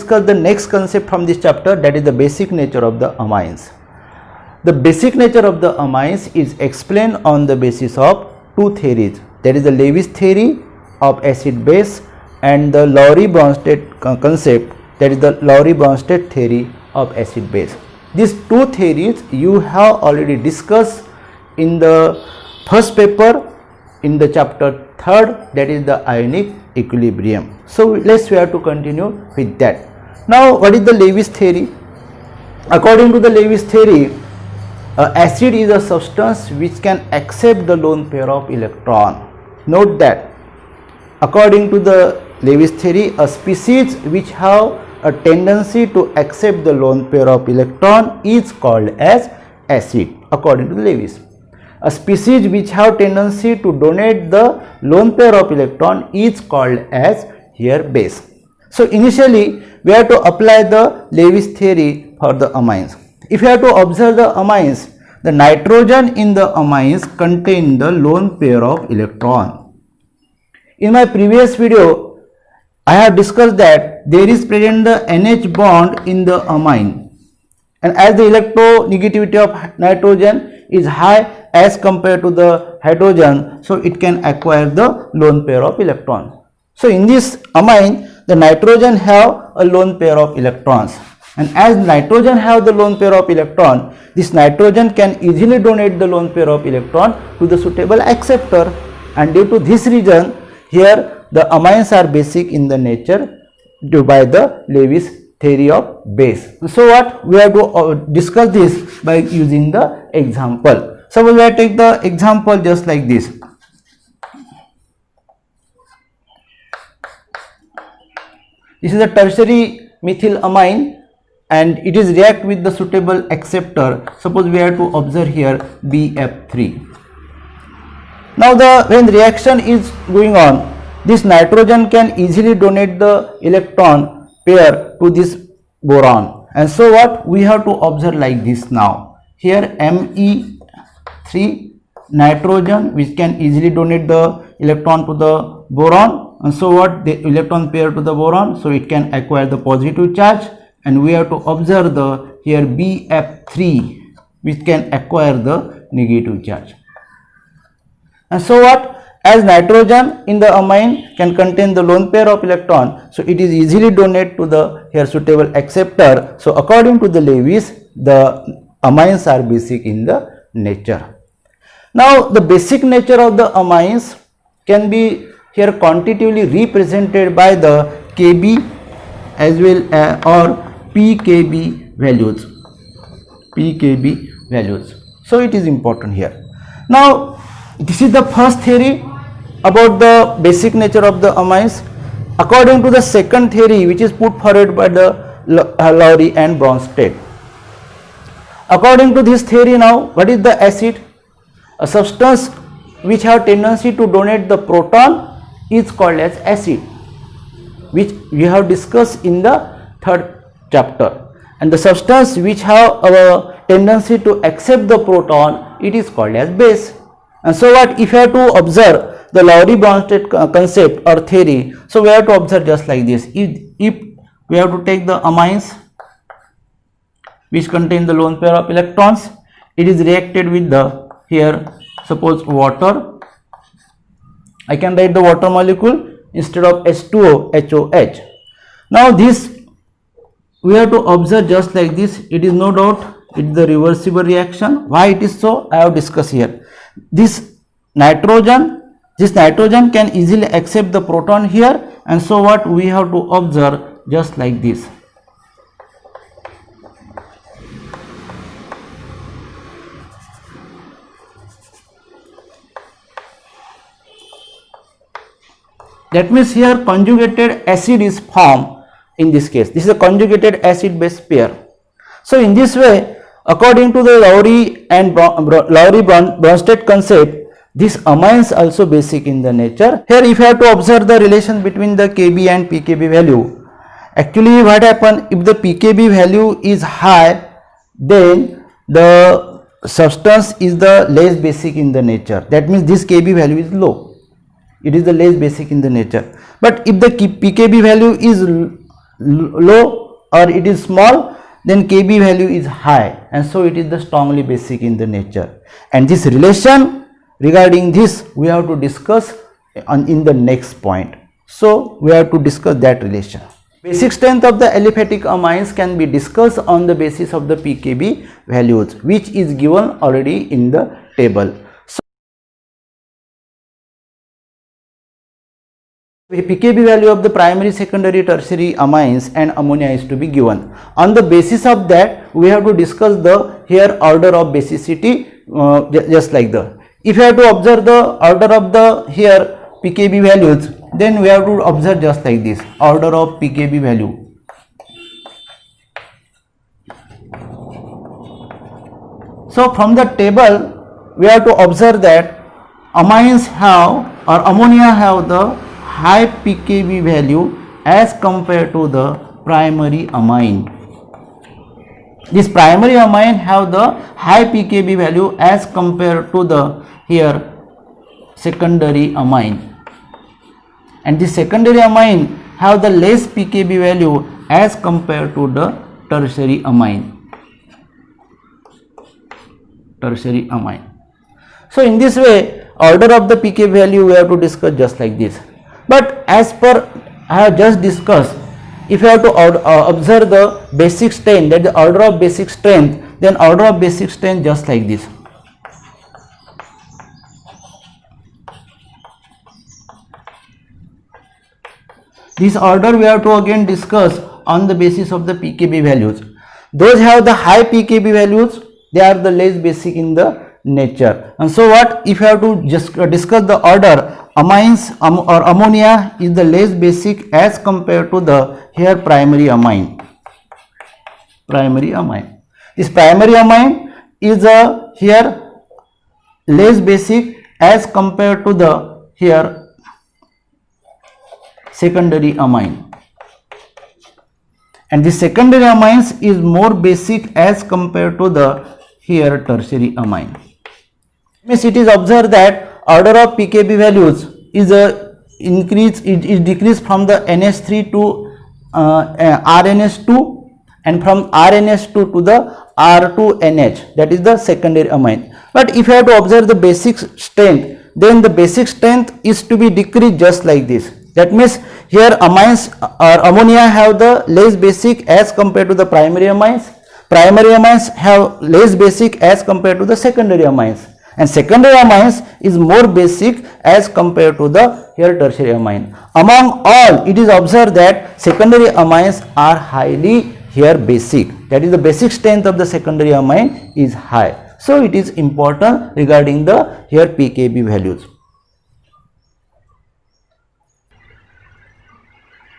discuss the next concept from this chapter, that is the basic nature of the amines. The basic nature of the amines is explained on the basis of two theories, that is the Lewis theory of acid base and the Lowry-Bronsted concept, that is the Lowry-Bronsted theory of acid base. These two theories you have already discussed in the first paper in the chapter 3rd, that is the ionic equilibrium. So let's we have to continue with that. Now what is the Lewis theory? According to the Lewis theory, acid is a substance which can accept the lone pair of electron. Note that according to the Lewis theory, a species which have a tendency to accept the lone pair of electron is called as acid according to Lewis. A species which have tendency to donate the lone pair of electron is called as here base. So initially we have to apply the Lewis theory for the amines. If you have to observe the amines, the nitrogen in the amines contain the lone pair of electron. In my previous video, I have discussed that there is present the NH bond in the amine, and as the electronegativity of nitrogen is high as compared to the hydrogen, so it can acquire the lone pair of electron. So in this amine, the nitrogen have a lone pair of electrons, and as nitrogen have the lone pair of electron, this nitrogen can easily donate the lone pair of electron to the suitable acceptor, and due to this reason here the amines are basic in the nature due by the Lewis theory of base. So what we have to discuss this by using the example. So we will take the example just like this. This is a tertiary methylamine and it is react with the suitable acceptor. Suppose we have to observe here BF3. Now when reaction is going on, this nitrogen can easily donate the electron pair to this boron, and so what we have to observe like this. Now here Me3 nitrogen which can easily donate the electron to the boron, and so what the electron pair to the boron, so it can acquire the positive charge, and we have to observe the here Bf3 which can acquire the negative charge. And so what, as nitrogen in the amine can contain the lone pair of electron, so it is easily donate to the here suitable acceptor. So according to the Lewis, the amines are basic in the nature. Now the basic nature of the amines can be here quantitatively represented by the Kb as well or pKb values. pKb values. So it is important here. Now this is the first theory about the basic nature of the amines. According to the second theory, which is put forward by the Lowry and Bronsted. According to this theory, now what is the acid? A substance which have tendency to donate the proton is called as acid, which we have discussed in the 3rd chapter. And the substance which have a tendency to accept the proton, it is called as base. And so what, if you have to observe the Lowry-Bronsted concept or theory, so we have to observe just like this. If we have to take the amines which contain the lone pair of electrons, it is reacted with the here suppose water. I can write the water molecule instead of H2O, HOH. Now this we have to observe just like this. It is no doubt it is the reversible reaction. Why it is so, I have discussed here. This nitrogen can easily accept the proton here, and so what we have to observe just like this. That means here conjugated acid is formed in this case. This is a conjugated acid base pair. So in this way, according to the Lowry and Bronsted concept, these amines also basic in the nature. Here if you have to observe the relation between the Kb and pKb value, actually what happen, if the pKb value is high, then the substance is the less basic in the nature. That means this Kb value is low. It is the less basic in the nature. But if the pKb value is low or it is small, then Kb value is high, and so it is the strongly basic in the nature. And this relation, regarding this we have to discuss in the next point. So we have to discuss that relation. Basic strength of the aliphatic amines can be discussed on the basis of the pKb values, which is given already in the table. So the pKb value of the primary, secondary, tertiary amines and ammonia is to be given. On the basis of that, we have to discuss the here order of basicity, just like the. If you have to observe the order of the here pKb values, then we have to observe just like this order of pKb value. So from the table we have to observe that amines have or ammonia have the high pKb value as compared to the primary amine. This primary amine have the high pKb value as compared to the here secondary amine, and the secondary amine have the less pKb value as compared to the tertiary amine. So in this way, order of the pKb value we have to discuss just like this. But as per I have just discussed, if you have to observe the basic strength, that the order of basic strength, then order of basic strength just like this. This order we have to again discuss on the basis of the pKb values. Those have the high pKb values, they are the less basic in the nature. And so what if you have to just discuss the order, amines or ammonia is the less basic as compared to the here primary amine. This primary amine is here less basic as compared to the here secondary amine, and the secondary amines is more basic as compared to the here tertiary amine. Means it is observed that order of pKb values is decreased from the NH3 to RNH2, and from RNH2 to the R2NH, that is the secondary amine. But if you have to observe the basic strength, then the basic strength is to be decreased just like this. That means here amines or ammonia have the less basic as compared to the primary amines. Primary amines have less basic as compared to the secondary amines, and secondary amines is more basic as compared to the here tertiary amine. Among all, it is observed that secondary amines are highly here basic. That is, the basic strength of the secondary amine is high. So it is important regarding the here pKb values.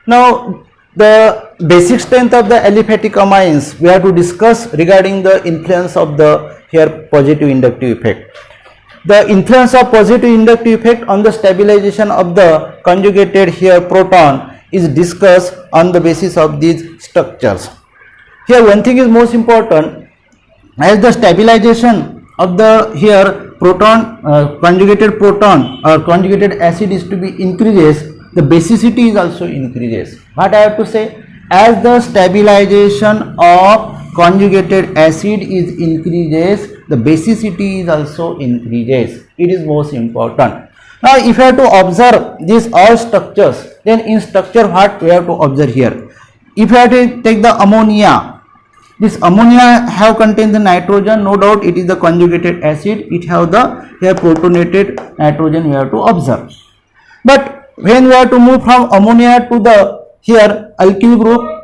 Now the basic strength of the aliphatic amines we have to discuss regarding the influence of the here positive inductive effect. The influence of positive inductive effect on the stabilization of the conjugated here proton is discussed on the basis of these structures. Here one thing is most important, as the stabilization of the here proton conjugated proton or conjugated acid is to be increases, the basicity is also increases. What I have to say, as the stabilization of conjugated acid is increases, the basicity is also increases. It is most important. Now if you have to observe these all structures, then in structure what we have to observe here, if you have to take the ammonia, this ammonia have contained the nitrogen, no doubt it is the conjugated acid, it have the here protonated nitrogen we have to observe. But when we have to move from ammonia to the here alkyl group,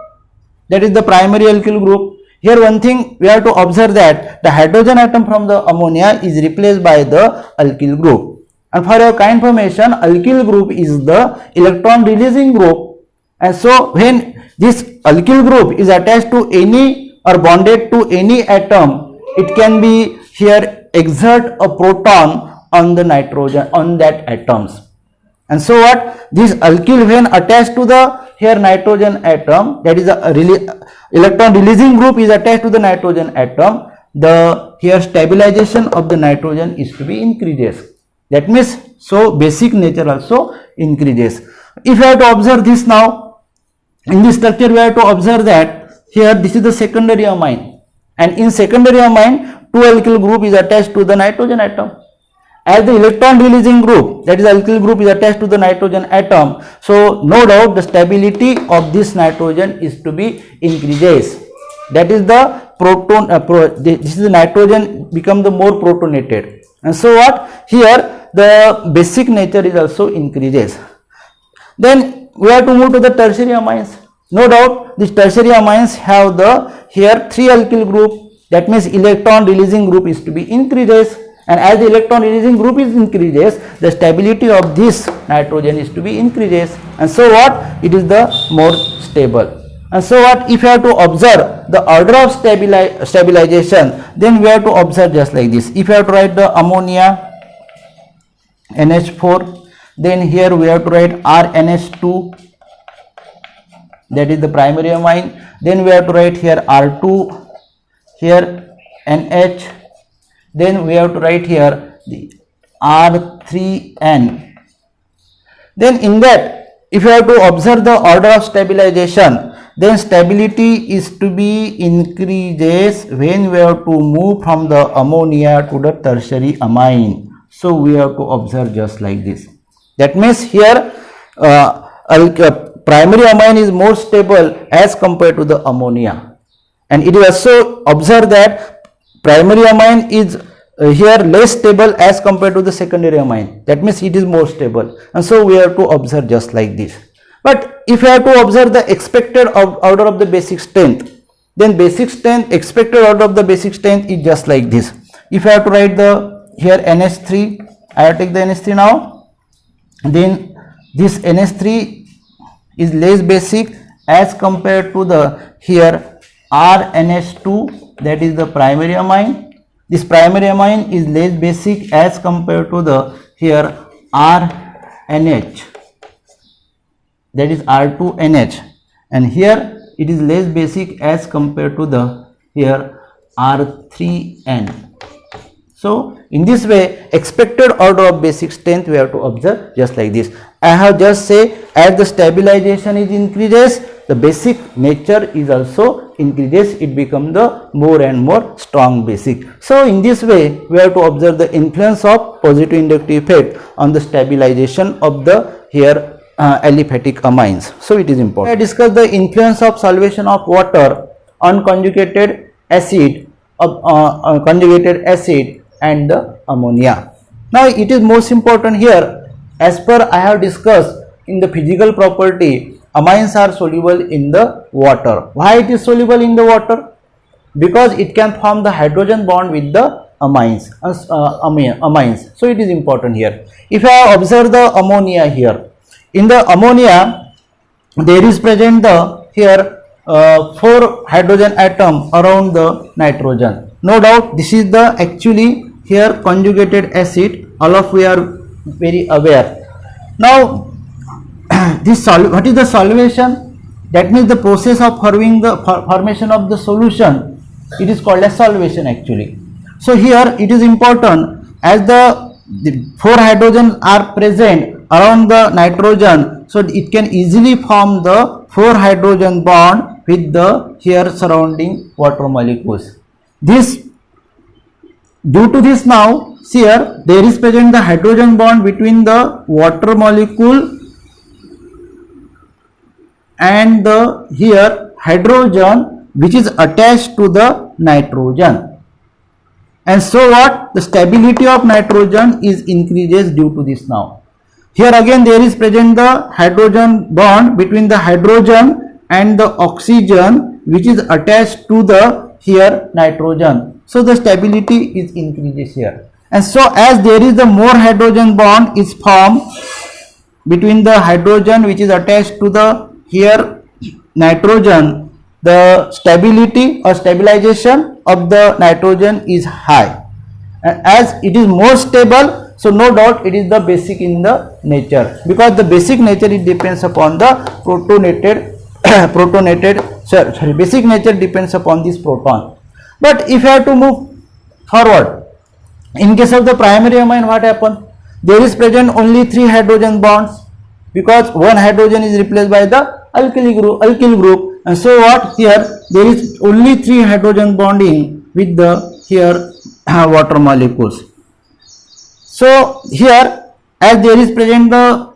that is the primary alkyl group, here one thing we have to observe that the hydrogen atom from the ammonia is replaced by the alkyl group. And for your kind information, alkyl group is the electron releasing group, and so when this alkyl group is attached to any or bonded to any atom, it can be here exert a proton on the nitrogen on that atoms. And so what, this alkyl when attached to the here nitrogen atom, that is a electron releasing group is attached to the nitrogen atom, the here stabilization of the nitrogen is to be increases. That means so basic nature also increases. If you have to observe this now, In this structure we have to observe that here this is the secondary amine, and in secondary amine 2 alkyl group is attached to the nitrogen atom. As the electron releasing group, that is alkyl group, is attached to the nitrogen atom, so no doubt the stability of this nitrogen is to be increases. That is the proton, this is the nitrogen become the more protonated, and so what, here the basic nature is also increases. Then we have to move to the tertiary amines. No doubt these tertiary amines have the here 3 alkyl group, that means electron releasing group is to be increases, and as the electron releasing group is increases, the stability of this nitrogen is to be increases, and so what, it is the more stable. And so what, if you have to observe the order of stabilization, then we have to observe just like this. If you have to write the ammonia NH4, then here we have to write RNH2, that is the primary amine. Then we have to write here R2, here NH, then we have to write here the R3N. Then in that, if you have to observe the order of stabilization, then stability is to be increases when we have to move from the ammonia to the tertiary amine. So we have to observe just like this. That means here primary amine is more stable as compared to the ammonia, and it is also observed that primary amine is here less stable as compared to the secondary amine. That means it is more stable, and so we have to observe just like this. But if you have to observe the expected order of the basic strength, then basic strength, expected order of the basic strength is just like this. If I have to write the here NH3, I have to take the NH3 now. Then this NH3 is less basic as compared to the here RNH2, that is the primary amine. This primary amine is less basic as compared to the here RNH, that is R2NH, and here it is less basic as compared to the here R3N. So in this way, expected order of basic strength we have to observe just like this. I have just say as the stabilization is increases, the basic nature is also increases, it becomes the more and more strong basic. So in this way we have to observe the influence of positive inductive effect on the stabilization of the here aliphatic amines. So it is important. I discuss the influence of solvation of water on conjugated acid and the ammonia. Now it is most important here, as per I have discussed in the physical property, amines are soluble in the water. Why it is soluble in the water? Because it can form the hydrogen bond with the amines. So it is important here. If I observe the ammonia here, in the ammonia there is present the here 4 hydrogen atom around the nitrogen. No doubt this is the actually here conjugated acid, all of we are very aware. Now this what is the solvation? That means the process of forming the formation of the solution, it is called as solvation actually. So here it is important, as the 4 hydrogens are present around the nitrogen, so it can easily form the 4 hydrogen bond with the here surrounding water molecules. This due to this, now here there is present the hydrogen bond between the water molecule and the here hydrogen which is attached to the nitrogen, and so what, the stability of nitrogen is increases due to this. Now here again there is present the hydrogen bond between the hydrogen and the oxygen which is attached to the here nitrogen, so the stability is increases here. And so as there is the more hydrogen bond is formed between the hydrogen which is attached to the here nitrogen, the stability or stabilization of the nitrogen is high, and as it is more stable, so no doubt it is the basic in the nature, because the basic nature it depends upon the basic nature depends upon this proton. But if you have to move forward, in case of the primary amine, what happens? There is present only 3 hydrogen bonds, because one hydrogen is replaced by the alkyl group. And so what, here there is only 3 hydrogen bonding with the here water molecules. So here, as there is present the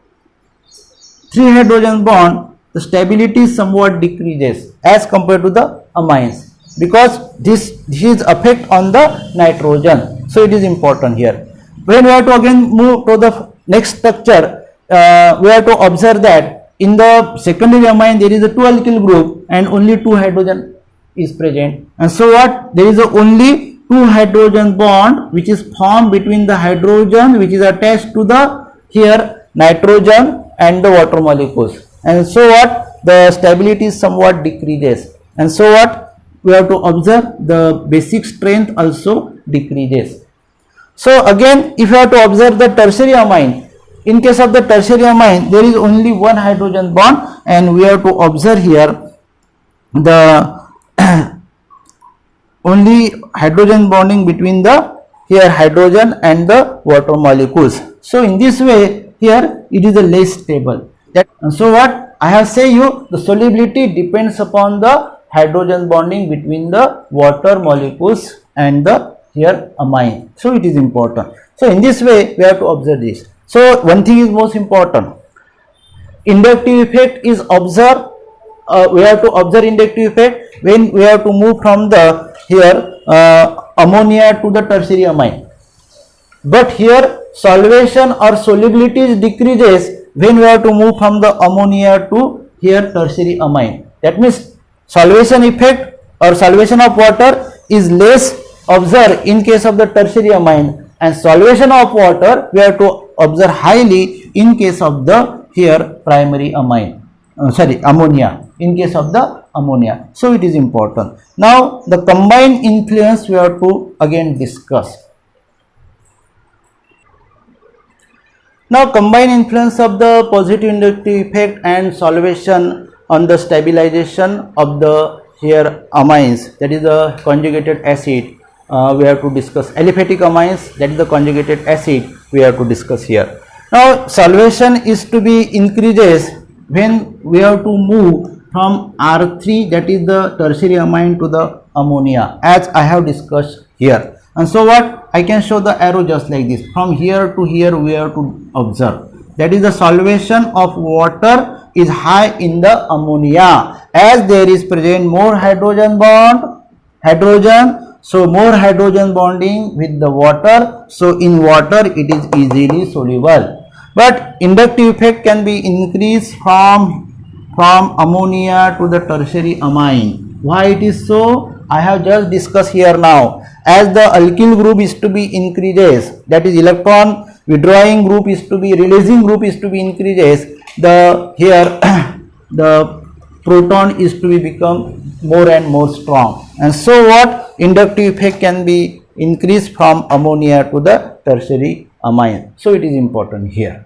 3 hydrogen bond, the stability somewhat decreases as compared to the amines, because this is effect on the nitrogen. So it is important here. When we have to again move to the next structure, we have to observe that in the secondary amine there is a 2 alkyl group and only 2 hydrogen is present. And so what, there is only 2 hydrogen bond which is formed between the hydrogen which is attached to the here nitrogen and the water molecules. And so what, the stability somewhat decreases. And so what, we have to observe the basic strength also decreases. So again, if you have to observe the tertiary amine, in case of the tertiary amine there is only 1 hydrogen bond, and we have to observe here the only hydrogen bonding between the here hydrogen and the water molecules. So in this way here it is a less stable. And so what I have say you, the solubility depends upon the hydrogen bonding between the water molecules and the here amine. So it is important. So in this way we have to observe this. So one thing is most important, inductive effect is observed. We have to observe inductive effect when we have to move from the here ammonia to the tertiary amine. But here solvation or solubility decreases when we have to move from the ammonia to here tertiary amine. That means solvation effect or solvation of water is less observed in case of the tertiary amine, and solvation of water we have to observe highly in case of the here primary amine, ammonia, in case of the ammonia. So it is important. Now the combined influence we have to again discuss. Now combined influence of the positive inductive effect and solvation on the stabilization of the here amines, that is the conjugated acid, we have to discuss. Aliphatic amines, that is the conjugated acid, we have to discuss here. Now solvation is to be increases when we have to move from R3, that is the tertiary amine, to the ammonia, as I have discussed here. And so what, I can show the arrow just like this. From here to here we have to observe, that is the solvation of water is high in the ammonia, as there is present more hydrogen bond, so more hydrogen bonding with the water, so in water it is easily soluble. But inductive effect can be increased from ammonia to the tertiary amine. Why it is so, I have just discussed here now. As the alkyl group is to be increases, that is electron withdrawing group is to be, releasing group is to be increases, the here the proton is to be become more and more strong. And so what, inductive effect can be increased from ammonia to the tertiary amine. So it is important here.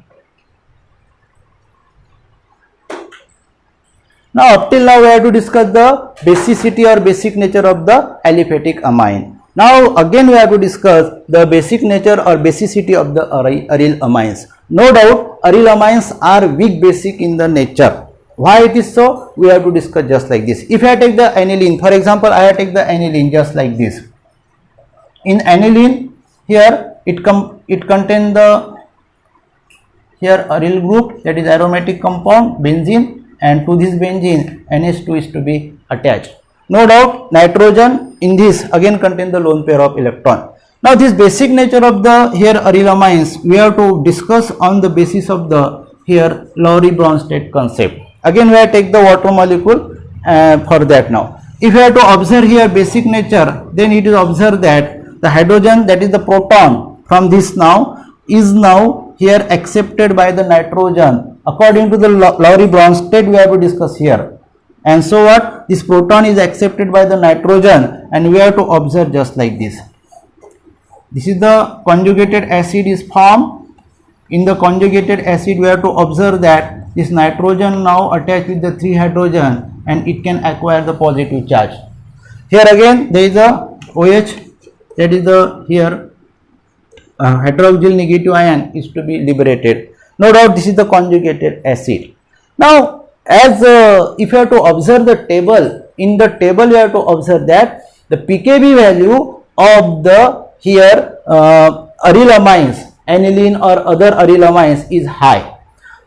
Now up till now we have to discuss the basicity or basic nature of the aliphatic amine. Now again we have to discuss the basic nature or basicity of the aryl amines. No doubt aryl amines are weak basic in the nature. Why it is so, we have to discuss just like this. If I take the aniline, for example, I take the aniline just like this. In aniline, here it contains the here aryl group, that is aromatic compound benzene, and to this benzene NH2 is to be attached. No doubt nitrogen in this again contain the lone pair of electron. Now this basic nature of the here aryl amines we have to discuss on the basis of the here Lowry-Bronsted concept. Again we have to take the water molecule for that. Now if you have to observe here basic nature, then it is observed that the hydrogen, that is the proton from this now, is now here accepted by the nitrogen according to the Lowry-Bronsted we have to discuss here. And so what, this proton is accepted by the nitrogen, and we have to observe just like this. This is the conjugated acid is formed. In the conjugated acid we have to observe that this nitrogen now attached with the 3 hydrogen, and it can acquire the positive charge. Here again there is a OH, that is the here hydroxyl negative ion is to be liberated. No doubt this is the conjugated acid. Now as if you have to observe the table, in the table you have to observe that the pKb value of the here aryl amines, aniline or other aryl amines is high.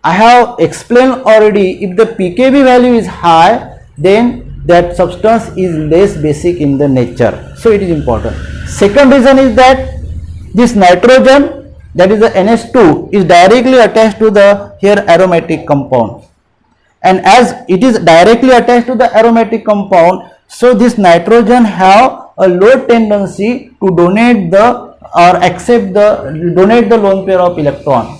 I have explained already, if the pKb value is high, then that substance is less basic in the nature. So it is important. Second reason is that this nitrogen, that is the NH2, is directly attached to the here aromatic compound. And as it is directly attached to the aromatic compound, so this nitrogen have a low tendency to donate the or accept the donate the lone pair of electron.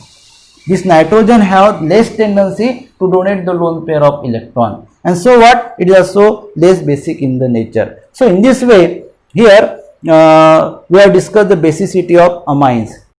This nitrogen have less tendency to donate the lone pair of electron, and so what, it is also less basic in the nature. So in this way, here we have discussed the basicity of amines.